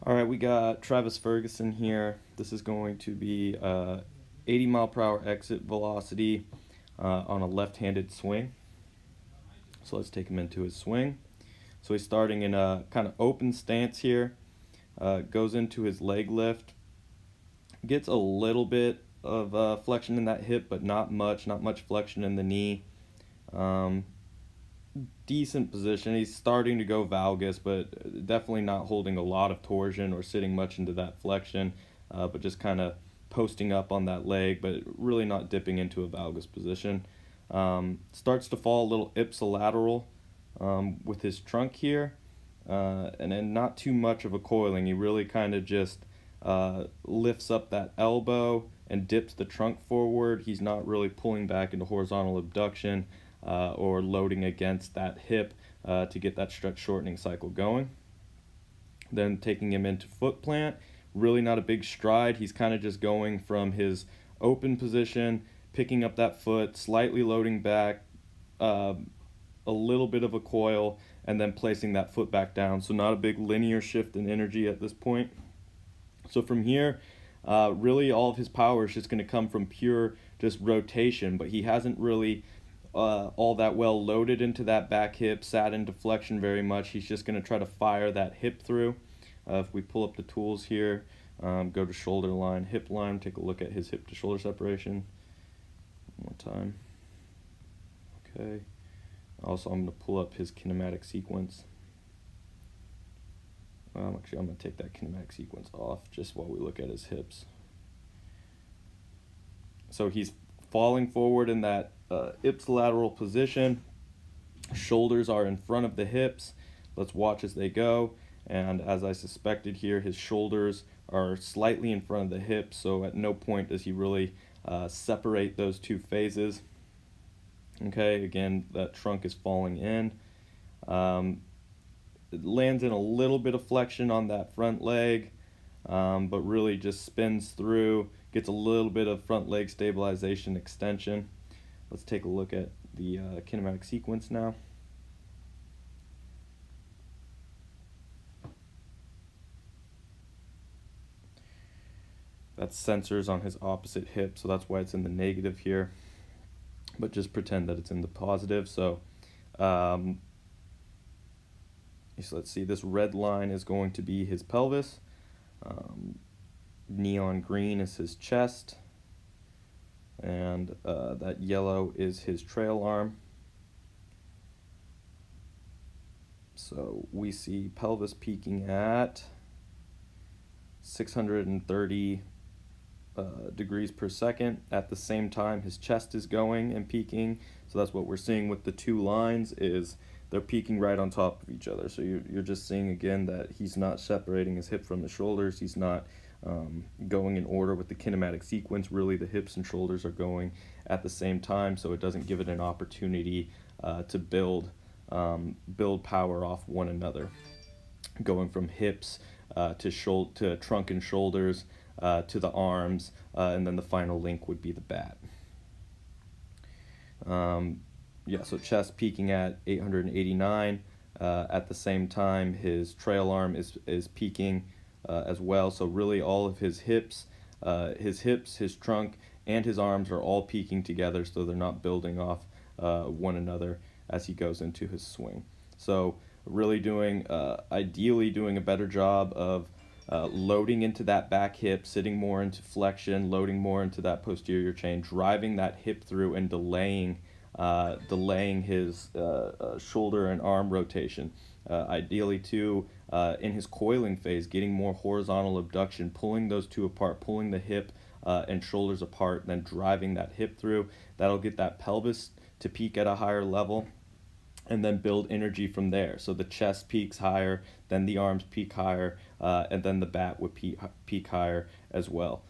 All right, we got Travis Ferguson here. This is going to be 80 mile per hour exit velocity on a left-handed swing. So let's take him into his swing. So he's starting in a kind of open stance here, goes into his leg lift, gets a little bit of flexion in that hip, but not much flexion in the knee. Decent position. He's starting to go valgus, but definitely not holding a lot of torsion or sitting much into that flexion, but just kind of posting up on that leg, but really not dipping into a valgus position. Starts to fall a little ipsilateral with his trunk here, and then not too much of a coiling. He really kind of just lifts up that elbow and dips the trunk forward. He's not really pulling back into horizontal abduction or loading against that hip to get that stretch shortening cycle going. Then taking him into footplant, really not a big stride. He's kind of just going from his open position, picking up that foot, slightly loading back, a little bit of a coil, and then placing that foot back down. So not a big linear shift in energy at this point. So from here, really all of his power is just going to come from pure just rotation, but he hasn't really all that well loaded into that back hip, sat into flexion very much. He's just going to try to fire that hip through. If we pull up the tools here, go to shoulder line, hip line, take a look at his hip to shoulder separation. One more time. Okay. Also, I'm going to pull up his Kinematics Sequence. Actually, I'm going to take that Kinematics Sequence off just while we look at his hips. So he's falling forward in that ipsilateral position. Shoulders are in front of the hips. Let's watch as they go. And as I suspected here, his shoulders are slightly in front of the hips, so at no point does he really separate those two phases. Okay, again, that trunk is falling in. It lands in a little bit of flexion on that front leg, but really just spins through, gets a little bit of front leg stabilization extension. Let's take a look at the kinematic sequence now. That's sensors on his opposite hip, so that's why it's in the negative here. But just pretend that it's in the positive. So let's see, this red line is going to be his pelvis. Neon green is his chest. And that yellow is his trail arm. So we see pelvis peaking at 630 degrees per second. At the same time, his chest is going and peaking. So that's what we're seeing with the two lines, is they're peaking right on top of each other. So you're just seeing again that he's not separating his hip from the shoulders. He's not going in order with the kinematic sequence. Really, the hips and shoulders are going at the same time, so it doesn't give it an opportunity to build power off one another, going from hips to trunk and shoulders to the arms, and then the final link would be the bat. So chest peaking at 889. At the same time, his trail arm is peaking as well. So really all of his hips, his trunk, and his arms are all peaking together, so they're not building off one another as he goes into his swing. So really ideally doing a better job of loading into that back hip, sitting more into flexion, loading more into that posterior chain, driving that hip through and delaying his shoulder and arm rotation. Ideally too, in his coiling phase, getting more horizontal abduction, pulling those two apart, pulling the hip and shoulders apart, then driving that hip through. That'll get that pelvis to peak at a higher level, and then build energy from there. So the chest peaks higher, then the arms peak higher, and then the bat would peak higher as well.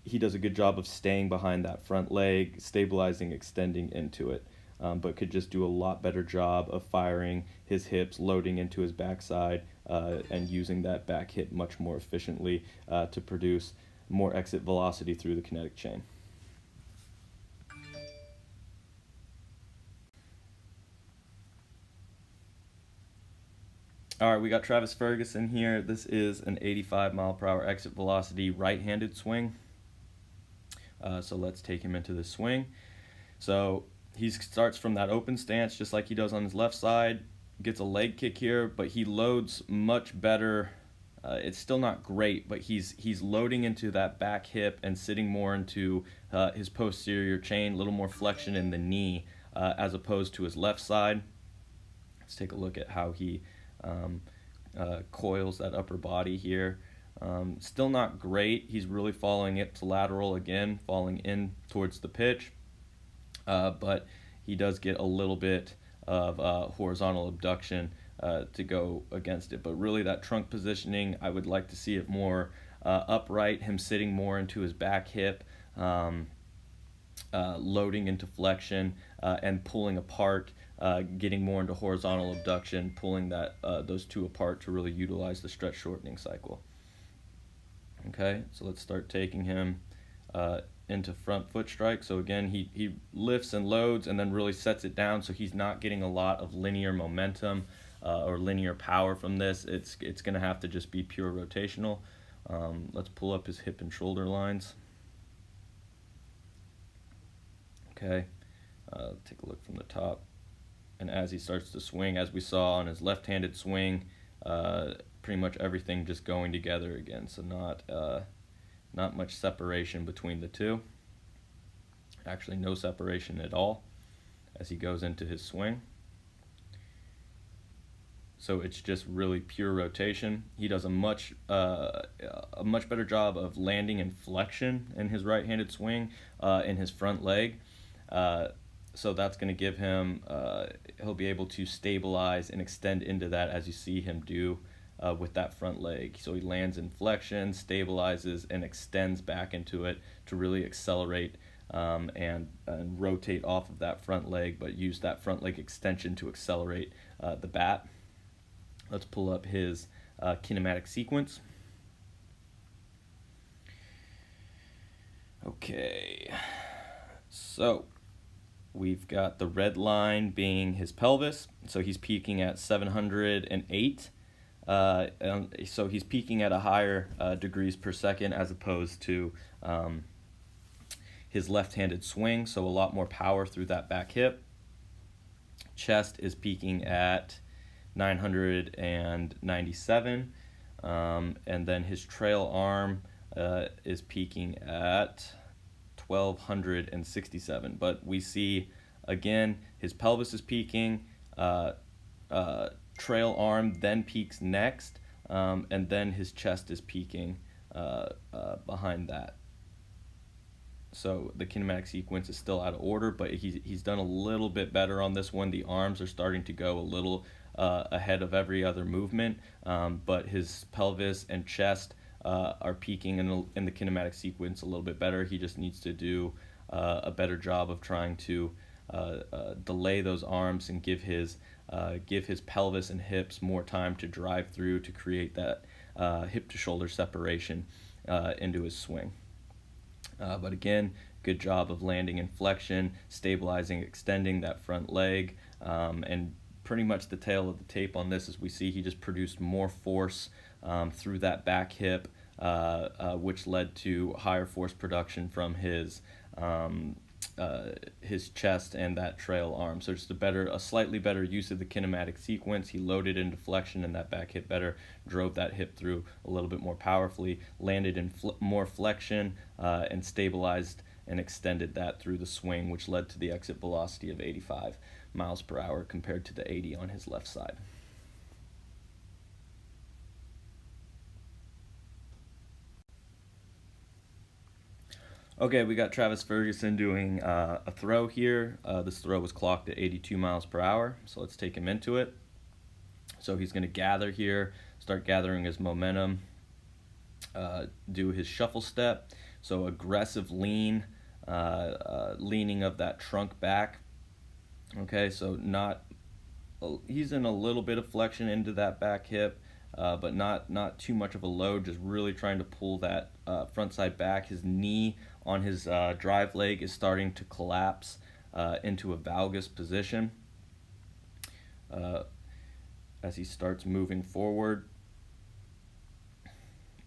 He does a good job of staying behind that front leg, stabilizing, extending into it, but could just do a lot better job of firing his hips, loading into his backside, and using that back hip much more efficiently to produce more exit velocity through the kinetic chain. All right, we got Travis Ferguson here. This is an 85 mile per hour exit velocity right-handed swing. So let's take him into the swing. So he starts from that open stance just like he does on his left side, gets a leg kick here, but he loads much better. It's still not great, but he's loading into that back hip and sitting more into his posterior chain, a little more flexion in the knee as opposed to his left side. Let's take a look at how he coils that upper body here. Still not great. He's really following it to lateral again, falling in towards the pitch. But he does get a little bit of horizontal abduction to go against it. But really that trunk positioning, I would like to see it more upright, him sitting more into his back hip, loading into flexion and pulling apart, getting more into horizontal abduction, pulling those two apart to really utilize the stretch shortening cycle. Okay, so let's start taking him into front foot strike. So again, he lifts and loads and then really sets it down, so he's not getting a lot of linear momentum or linear power from this. It's going to have to just be pure rotational. Let's pull up his hip and shoulder lines. Okay, take a look from the top. And as he starts to swing, as we saw on his left-handed swing, pretty much everything just going together again. So not much separation between the two. Actually, no separation at all as he goes into his swing. So it's just really pure rotation. He does a much better job of landing and flexion in his right-handed swing in his front leg. So that's going to give him, he'll be able to stabilize and extend into that as you see him do with that front leg. So he lands in flexion, stabilizes, and extends back into it to really accelerate and rotate off of that front leg, but use that front leg extension to accelerate the bat. Let's pull up his Kinematics Sequence. Okay, so we've got the red line being his pelvis, so he's peaking at 708. So he's peaking at a higher degrees per second as opposed to his left-handed swing, so a lot more power through that back hip. Chest is peaking at 997, and then his trail arm is peaking at 1267. But we see again his pelvis is peaking, trail arm then peaks next, and then his chest is peaking behind that. So the kinematic sequence is still out of order, but he's done a little bit better on this one. The arms are starting to go a little ahead of every other movement, but his pelvis and chest are peaking in the kinematic sequence a little bit better. He just needs to do a better job of trying to delay those arms and give his pelvis and hips more time to drive through to create that hip to shoulder separation into his swing. But again, good job of landing in flexion, stabilizing, extending that front leg, and pretty much the tail of the tape on this is we see he just produced more force through that back hip, which led to higher force production from his chest and that trail arm. So just a slightly better use of the kinematic sequence. He loaded into flexion and that back hip better, drove that hip through a little bit more powerfully, landed in more flexion, and stabilized and extended that through the swing, which led to the exit velocity of 85 miles per hour compared to the 80 on his left side. Okay, we got Travis Ferguson doing a throw here. This throw was clocked at 82 miles per hour, so let's take him into it. So he's going to gather here, start gathering his momentum, do his shuffle step, so aggressive lean, leaning of that trunk back. Okay, so he's in a little bit of flexion into that back hip, but not too much of a load, just really trying to pull that front side back. His knee on his drive leg is starting to collapse into a valgus position. as he starts moving forward.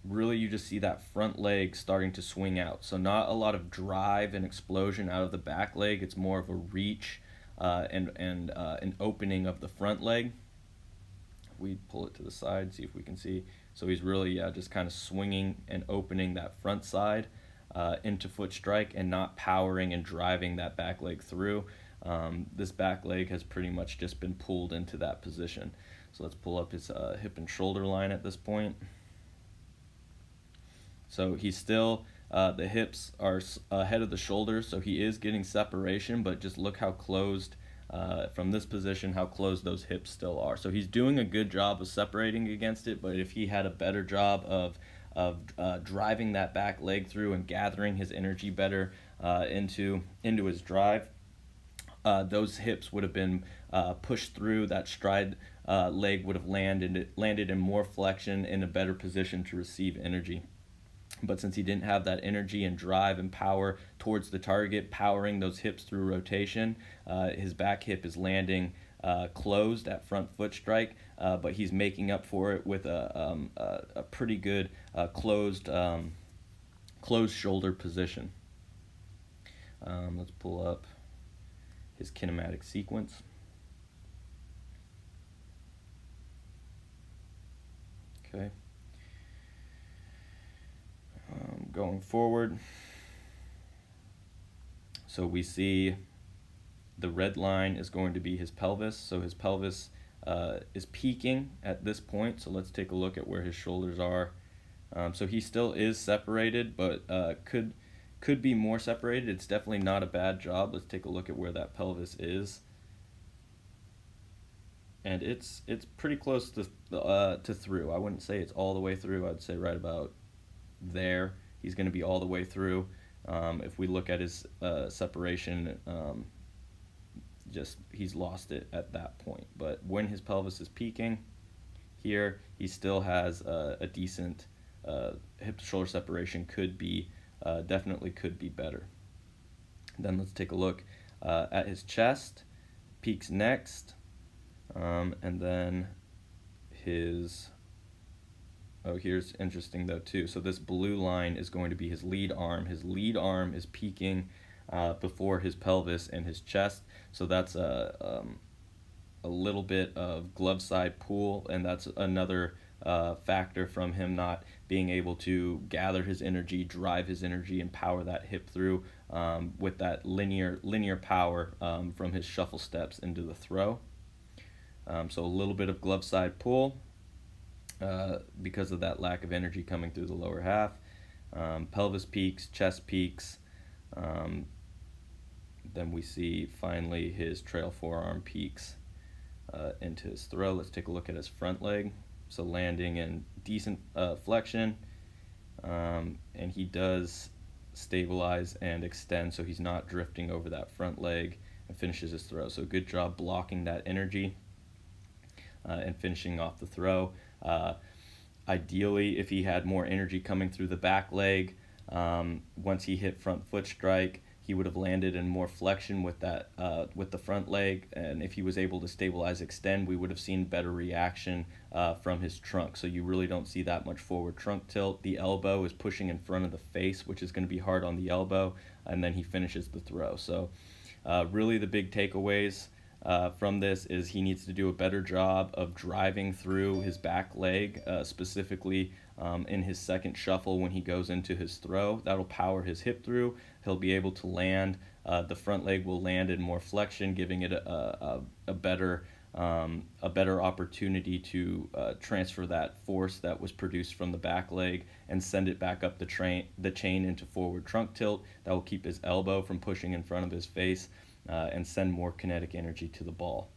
Really, you just see that front leg starting to swing out. So not a lot of drive and explosion out of the back leg. It's more of a reach and an opening of the front leg. We pull it to the side, see if we can see. So he's really just kind of swinging and opening that front side into foot strike and not powering and driving that back leg through. This back leg has pretty much just been pulled into that position. So let's pull up his hip and shoulder line at this point. So he's still, the hips are ahead of the shoulders, so he is getting separation, but just look how closed, from this position, how closed those hips still are. So he's doing a good job of separating against it, but if he had a better job of driving that back leg through and gathering his energy better into his drive, those hips would have been pushed through, that stride leg would have landed in more flexion, in a better position to receive energy. But since he didn't have that energy and drive and power towards the target, powering those hips through rotation, his back hip is landing closed at front foot strike, but he's making up for it with a pretty good closed shoulder position. Let's pull up his kinematic sequence. Okay. Going forward, so we see the red line is going to be his pelvis. So his pelvis is peaking at this point. So let's take a look at where his shoulders are. So he still is separated, but could be more separated. It's definitely not a bad job. Let's take a look at where that pelvis is. And it's pretty close to through. I wouldn't say it's all the way through. I'd say right about there. He's going to be all the way through. If we look at his separation, just he's lost it at that point. But when his pelvis is peaking here, he still has a decent hip to shoulder separation. Definitely could be better. Then let's take a look at his chest. Peaks next, and then his. Oh, here's interesting though too. So this blue line is going to be his lead arm. His lead arm is peaking before his pelvis and his chest. So that's a little bit of glove side pull, and that's another factor from him not being able to gather his energy, drive his energy, and power that hip through with that linear power from his shuffle steps into the throw. So a little bit of glove side pull. Because of that lack of energy coming through the lower half. Pelvis peaks, chest peaks. Then we see finally his trail forearm peaks into his throw. Let's take a look at his front leg. So landing in decent flexion, and he does stabilize and extend, so he's not drifting over that front leg, and finishes his throw. So good job blocking that energy and finishing off the throw. Ideally, if he had more energy coming through the back leg, once he hit front foot strike, he would have landed in more flexion with the front leg, and if he was able to stabilize, extend, we would have seen better reaction from his trunk. So you really don't see that much forward trunk tilt. The elbow is pushing in front of the face, which is going to be hard on the elbow, and then he finishes the throw. So really the big takeaways from this is he needs to do a better job of driving through his back leg, specifically in his second shuffle when he goes into his throw. That'll power his hip through. He'll be able to land. The front leg will land in more flexion, giving it a better opportunity to transfer that force that was produced from the back leg and send it back up the chain into forward trunk tilt. That will keep his elbow from pushing in front of his face. And send more kinetic energy to the ball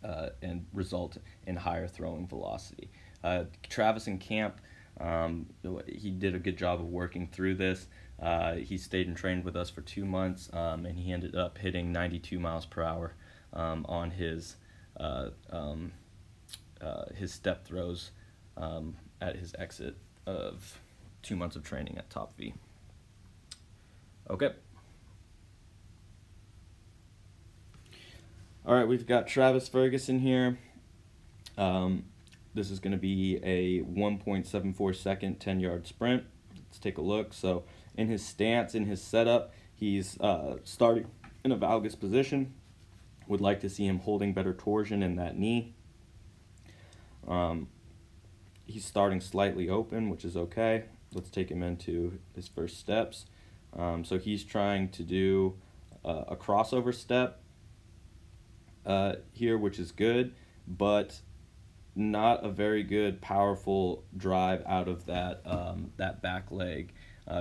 and result in higher throwing velocity. Travis in camp, he did a good job of working through this. He stayed and trained with us for 2 months, and he ended up hitting 92 miles per hour on his step throws at his exit of 2 months of training at Top V. Okay. All right, we've got Travis Ferguson here. Um, this is going to be a 1.74 second 10-yard sprint. Let's take a look. So in his stance, in his setup, he's starting in a valgus position. Would like to see him holding better torsion in that knee. He's starting slightly open, which is okay. Let's take him into his first steps. So he's trying to do a crossover step here, which is good, but not a very good, powerful drive out of that back leg.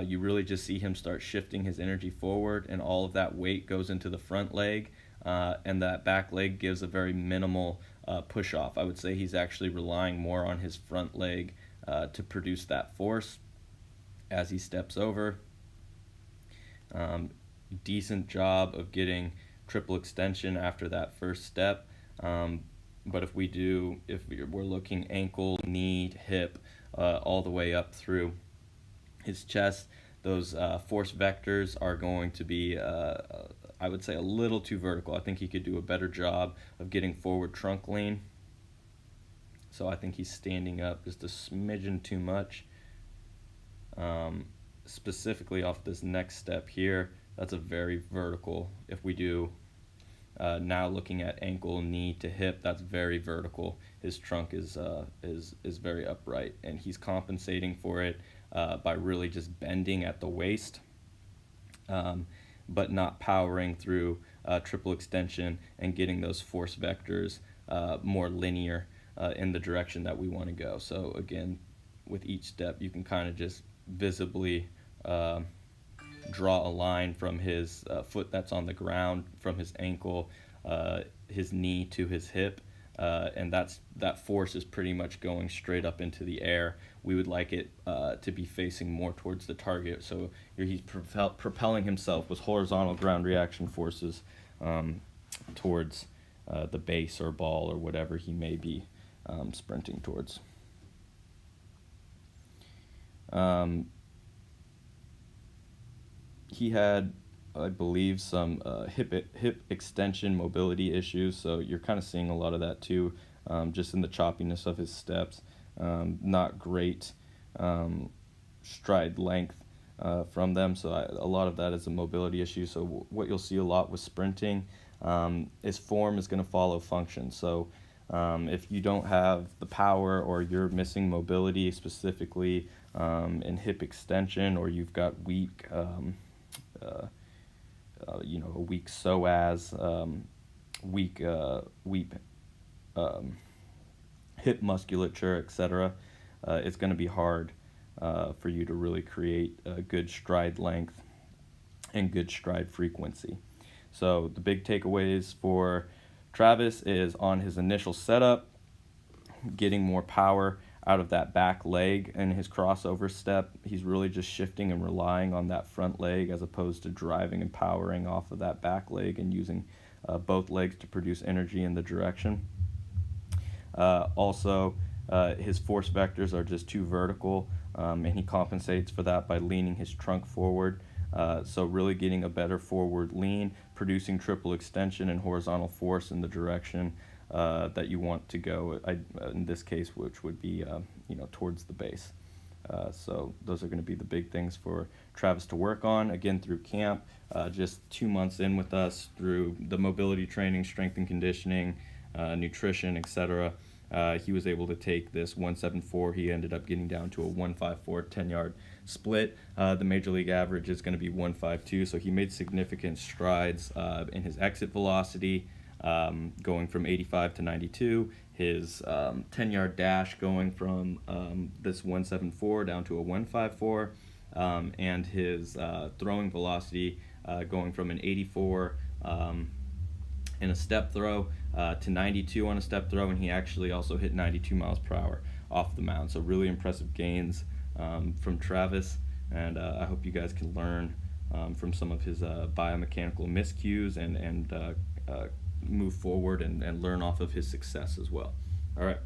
You really just see him start shifting his energy forward, and all of that weight goes into the front leg, and that back leg gives a very minimal push off. I would say he's actually relying more on his front leg to produce that force as he steps over. Decent job of getting triple extension after that first step. But if we're looking ankle, knee, hip, all the way up through his chest, those force vectors are going to be, I would say, a little too vertical. I think he could do a better job of getting forward trunk lean. So I think he's standing up just a smidgen too much. Specifically off this next step here, that's a very vertical. If we do now looking at ankle, knee to hip, that's very vertical. His trunk is very upright, and he's compensating for it by really just bending at the waist, but not powering through triple extension and getting those force vectors more linear in the direction that we want to go. So again, with each step, you can kind of just visibly draw a line from his foot that's on the ground, from his ankle, his knee to his hip, and that force is pretty much going straight up into the air. We would like it to be facing more towards the target, so he's propelling himself with horizontal ground reaction forces towards the base or ball or whatever he may be sprinting towards. He had, I believe, some hip extension mobility issues, so you're kind of seeing a lot of that too, just in the choppiness of his steps. Not great stride length from them, so a lot of that is a mobility issue. So what you'll see a lot with sprinting is form is going to follow function. So if you don't have the power, or you're missing mobility specifically in hip extension, or you've got weak a weak psoas, weak hip musculature, etc., it's going to be hard for you to really create a good stride length and good stride frequency. So the big takeaways for Travis is on his initial setup, getting more power out of that back leg in his crossover step. He's really just shifting and relying on that front leg as opposed to driving and powering off of that back leg and using both legs to produce energy in the direction. Also, his force vectors are just too vertical, and he compensates for that by leaning his trunk forward. So really getting a better forward lean, producing triple extension and horizontal force in the direction that you want to go, in this case, which would be towards the base. So those are going to be the big things for Travis to work on, again, through camp, just 2 months in with us, through the mobility training, strength and conditioning, nutrition, etc. He was able to take this 174. He ended up getting down to a 154 10-yard split. The major league average is going to be 152, so he made significant strides in his exit velocity, going from 85 to 92, his 10-yard dash going from this 174 down to a 154, and his throwing velocity going from an 84 in a step throw to 92 on a step throw, and he actually also hit 92 miles per hour off the mound. So really impressive gains from Travis, and I hope you guys can learn from some of his biomechanical miscues and move forward and learn off of his success as well. All right.